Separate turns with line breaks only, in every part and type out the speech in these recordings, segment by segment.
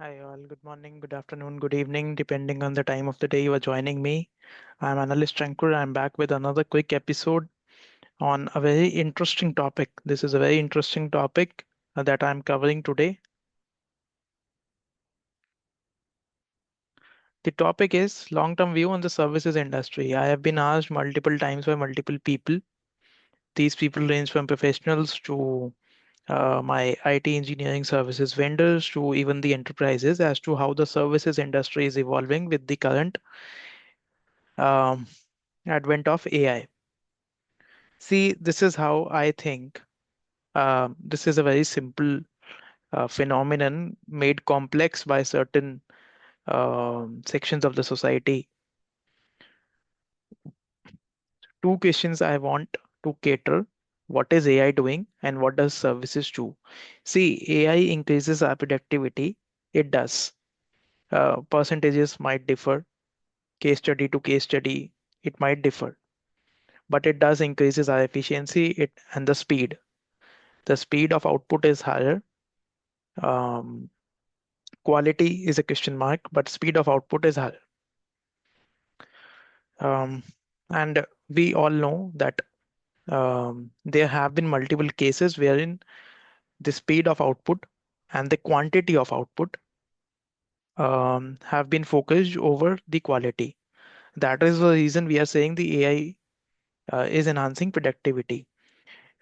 Hi all, good morning, good afternoon, good evening, depending on the time of the day you are joining me. I'm Analyst Ankur. I'm back with another quick episode on a very interesting topic. This is a very interesting topic that I'm covering today. The topic is long-term view on the services industry. I have been asked multiple times by multiple people. These people range from professionals to my IT engineering services vendors to even the enterprises as to how the services industry is evolving with the current um, advent of AI. See, this is how I think. This is a very simple phenomenon made complex by certain sections of the society. Two questions I want to cater. What is AI doing and what does services do? See, AI increases our productivity. It does. Percentages might differ. Case study to case study, it might differ. But it does increases our efficiency it and the speed. The speed of output is higher. Um, Quality is a question mark, but speed of output is higher. Um, and we all know that there have been multiple cases wherein the speed of output and the quantity of output have been focused over the quality. That is the reason we are saying the AI is enhancing productivity.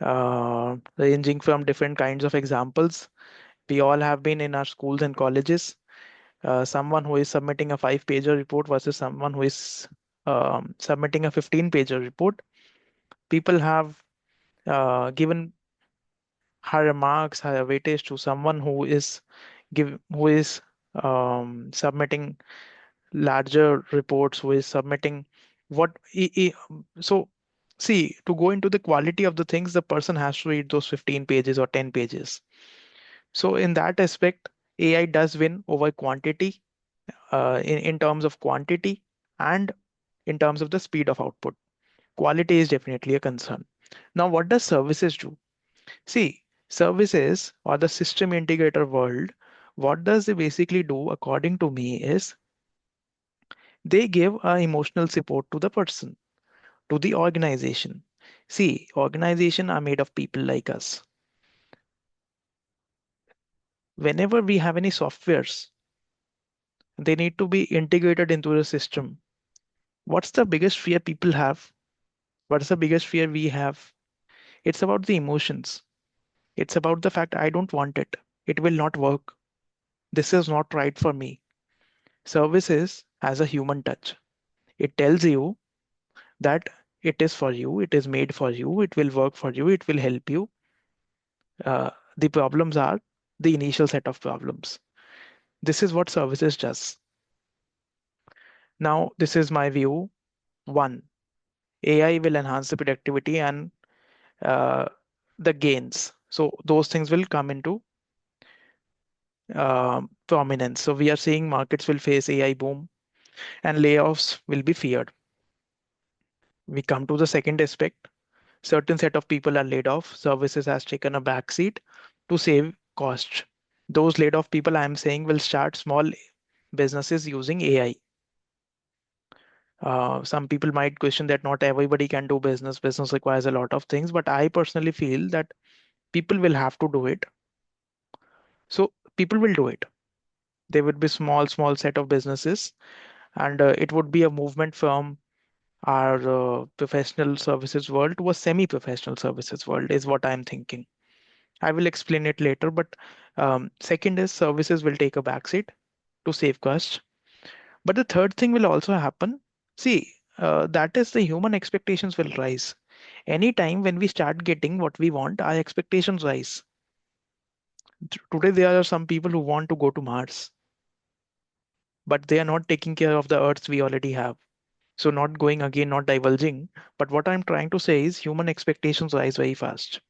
Ranging from different kinds of examples, we all have been in our schools and colleges. Someone who is submitting a 5-pager report versus someone who is submitting a 15-pager report. People have given higher marks, higher weightage to someone who is submitting larger reports, who is submitting what. So, see, to go into the quality of the things, the person has to read those 15 pages or 10 pages. So, in that aspect, AI does win over quantity in terms of quantity and in terms of the speed of output. Quality is definitely a concern. Now, what does services do? See, services or the system integrator world, what does they basically do, according to me, is they give emotional support to the person, to the organization. See, organization are made of people like us. Whenever we have any softwares, they need to be integrated into the system. What's the biggest fear people have? What's the biggest fear we have? It's about the emotions. It's about the fact I don't want it. It will not work. This is not right for me. Services has a human touch. It tells you that it is for you, it is made for you, it will work for you, it will help you. The problems are the initial set of problems. This is what services does. Now, this is my view. One, AI will enhance the productivity and uh, the gains. So those things will come into prominence. So we are seeing markets will face AI boom and layoffs will be feared. We come to the second aspect. Certain set of people are laid off. Services has taken a backseat to save cost. Those laid off people, I am saying, will start small businesses using AI. Some people might question that not everybody can do business. Business requires a lot of things, but I personally feel that people will have to do it. So people will do it. There would be small set of businesses, and it would be a movement from our professional services world to a semi-professional services world, is what I'm thinking. I will explain it later, but second is services will take a backseat to save costs. But the third thing will also happen. See, that is the human expectations will rise. Anytime when we start getting what we want, our expectations rise. Today, there are some people who want to go to Mars, but they are not taking care of the Earths we already have. So, not going again, not divulging. But what I'm trying to say is human expectations rise very fast.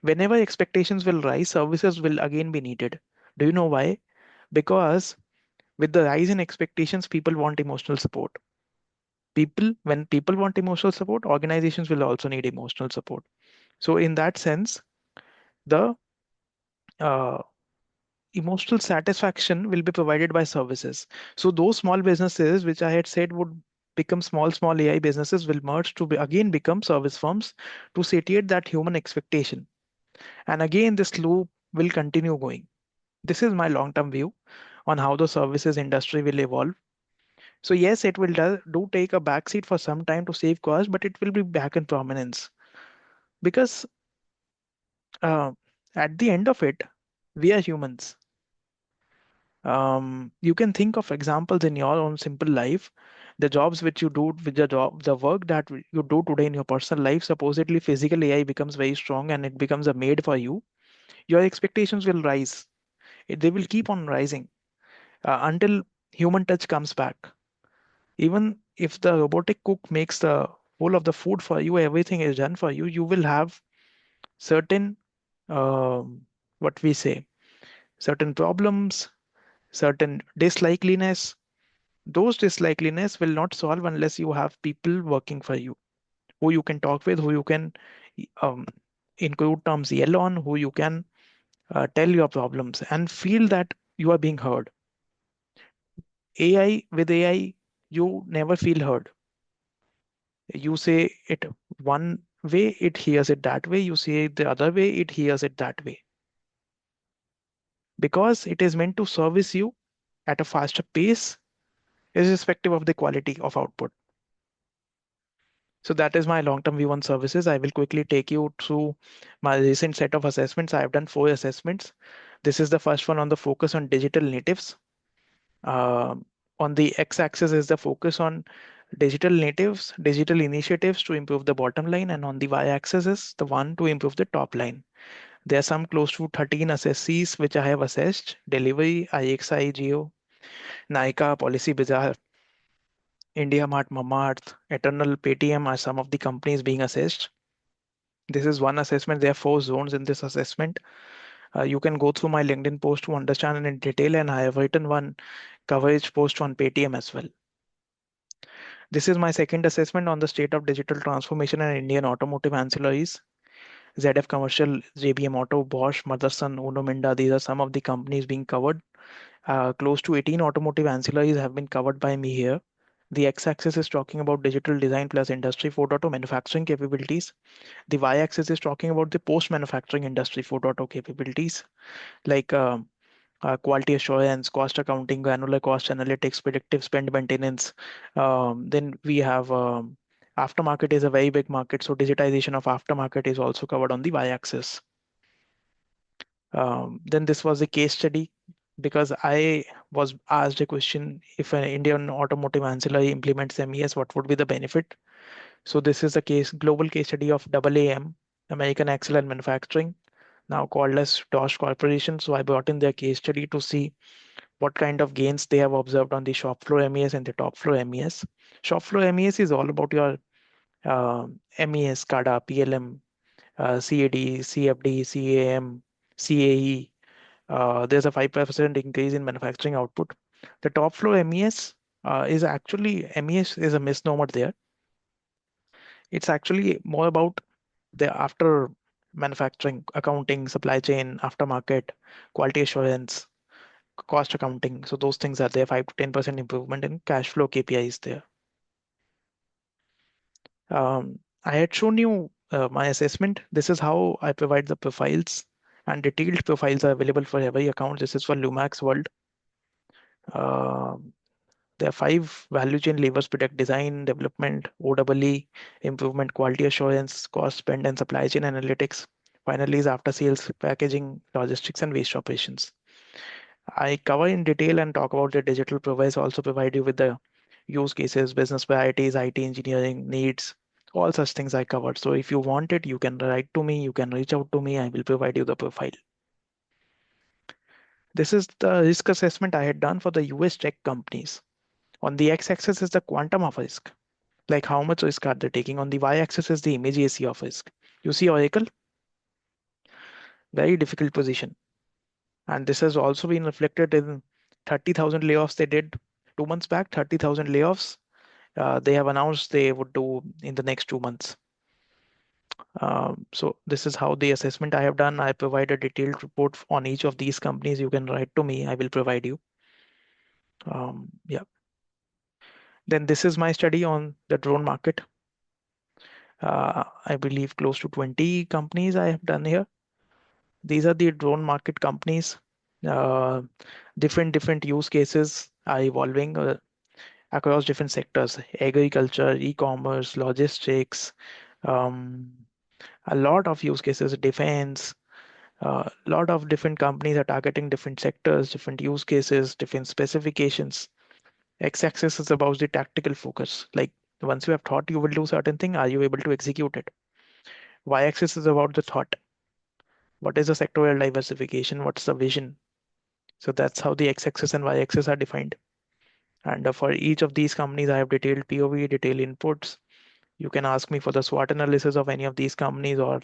Whenever expectations will rise, services will again be needed. Do you know why? Because with the rise in expectations, people want emotional support. When people want emotional support, organizations will also need emotional support. So, in that sense, the uh, emotional satisfaction will be provided by services. So those small businesses, which I had said would become small AI businesses, will merge to again become service firms to satiate that human expectation. And again, this loop will continue going. This is my long-term view on how the services industry will evolve. So yes, it will do take a backseat for some time to save cost, but it will be back in prominence because uh, at the end of it, we are humans. You can think of examples in your own simple life. The jobs which you do with the work that you do today in your personal life, supposedly physical AI becomes very strong and it becomes a maid for you. Your expectations will rise. They will keep on rising until human touch comes back. Even if the robotic cook makes the whole of the food for you, everything is done for you, you will have certain, what we say, certain problems, certain dislikeliness. Those dislikeliness will not solve unless you have people working for you, who you can talk with, who you can, um, in crude terms, yell on, who you can tell your problems and feel that you are being heard. With AI, you never feel heard. You say it one way, it hears it that way. You say it the other way, it hears it that way. Because it is meant to service you at a faster pace, irrespective of the quality of output. So that is my long-term view on services. I will quickly take you through my recent set of assessments. I have done 4 assessments. This is the first one on the focus on digital natives. Uh, on the x-axis is the focus on digital natives, digital initiatives to improve the bottom line, and on the y-axis is the one to improve the top line. There are some close to 13 assessees which I have assessed: Delivery, IXI, Geo, Nika, Policy Bazaar, India Mart, Mamaearth, Eternal, Paytm are some of the companies being assessed. This is one assessment. There are 4 zones in this assessment. You can go through my LinkedIn post to understand it in detail, and I have written one coverage post on Paytm as well. This is my second assessment on the state of digital transformation and Indian automotive ancillaries. ZF Commercial, JBM Auto, Bosch, Motherson, Uno Minda, these are some of the companies being covered. Close to 18 automotive ancillaries have been covered by me here. The x-axis is talking about digital design plus industry 4.0 manufacturing capabilities. The y-axis is talking about the post-manufacturing industry 4.0 capabilities, like quality assurance, cost accounting, granular cost analytics, predictive spend maintenance. Then we have aftermarket is a very big market, so digitization of aftermarket is also covered on the y-axis. Then this was a case study because I was asked a question: if an Indian automotive ancillary implements MES, what would be the benefit? So this is a global case study of AAM, American Axle and Manufacturing, now called as Dosh Corporation. So I brought in their case study to see what kind of gains they have observed on the shop floor MES and the top floor MES. Shop floor MES is all about your MES, SCADA, PLM, CAD, CFD, CAM, CAE. There's a 5% increase in manufacturing output. The top floor MES is actually, MES is a misnomer there. It's actually more about the after manufacturing, accounting, supply chain, aftermarket, quality assurance, cost accounting. So those things are there. 5 to 10% improvement in cash flow KPIs there. I had shown you my assessment. This is how I provide the profiles, and detailed profiles are available for every account. This is for Lumax World. Um there are 5 value chain levers: product design, development, OEE, improvement, quality assurance, cost spend, and supply chain analytics. Finally, is after sales, packaging, logistics, and waste operations. I cover in detail and talk about the digital profiles, also provide you with the use cases, business priorities, IT engineering needs, all such things I covered. So if you want it, you can write to me, you can reach out to me, I will provide you the profile. This is the risk assessment I had done for the US tech companies. On the x-axis is the quantum of risk, like how much risk are they taking. On the y-axis is the immediacy of risk. You see Oracle, very difficult position. And this has also been reflected in 30,000 layoffs they did 2 months back, 30,000 layoffs they have announced they would do in the next 2 months. So this is how the assessment I have done. I provide a detailed report on each of these companies. You can write to me. I will provide you. Yeah. Then this is my study on the drone market. I believe close to 20 companies I have done here. These are the drone market companies. Uh, different use cases are evolving across different sectors: agriculture, e-commerce, logistics, um, a lot of use cases, defense. A lot of different companies are targeting different sectors, different use cases, different specifications. X-axis is about the tactical focus. Like once you have thought you will do certain thing, are you able to execute it? Y-axis is about the thought. What is the sectoral diversification? What's the vision? So that's how the x-axis and y-axis are defined. And for each of these companies, I have detailed POV, detailed inputs. You can ask me for the SWOT analysis of any of these companies, or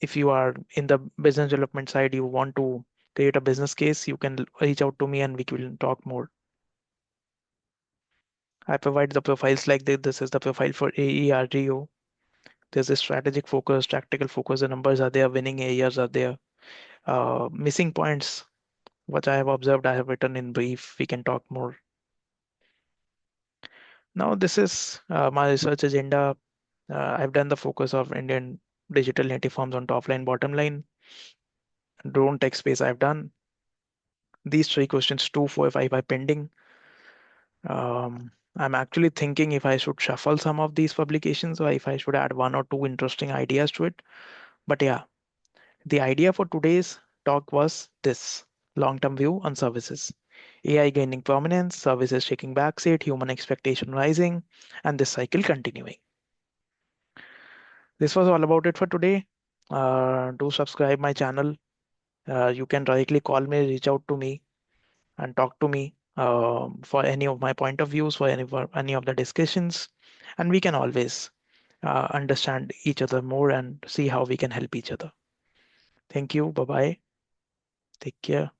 if you are in the business development side, you want to create a business case, you can reach out to me and we will talk more. I provide the profiles like this. This is the profile for AEREO. There's a strategic focus, tactical focus. The numbers are there, winning areas are there. Missing points, what I have observed, I have written in brief. We can talk more. Now, this is my research agenda. I've done the focus of Indian digital native firms on top line, bottom line. Drone tech space I've done. These three questions, 2, 4, 5 are pending. I'm actually thinking if I should shuffle some of these publications or if I should add one or two interesting ideas to it. But yeah, the idea for today's talk was this: long-term view on services. AI gaining prominence, services taking backseat, human expectation rising, and this cycle continuing. This was all about it for today. Do subscribe my channel. You can directly call me, reach out to me, and talk to me for any of my point of views, for any of the discussions, and we can always understand each other more and see how we can help each other. Thank you. Bye bye. Take care.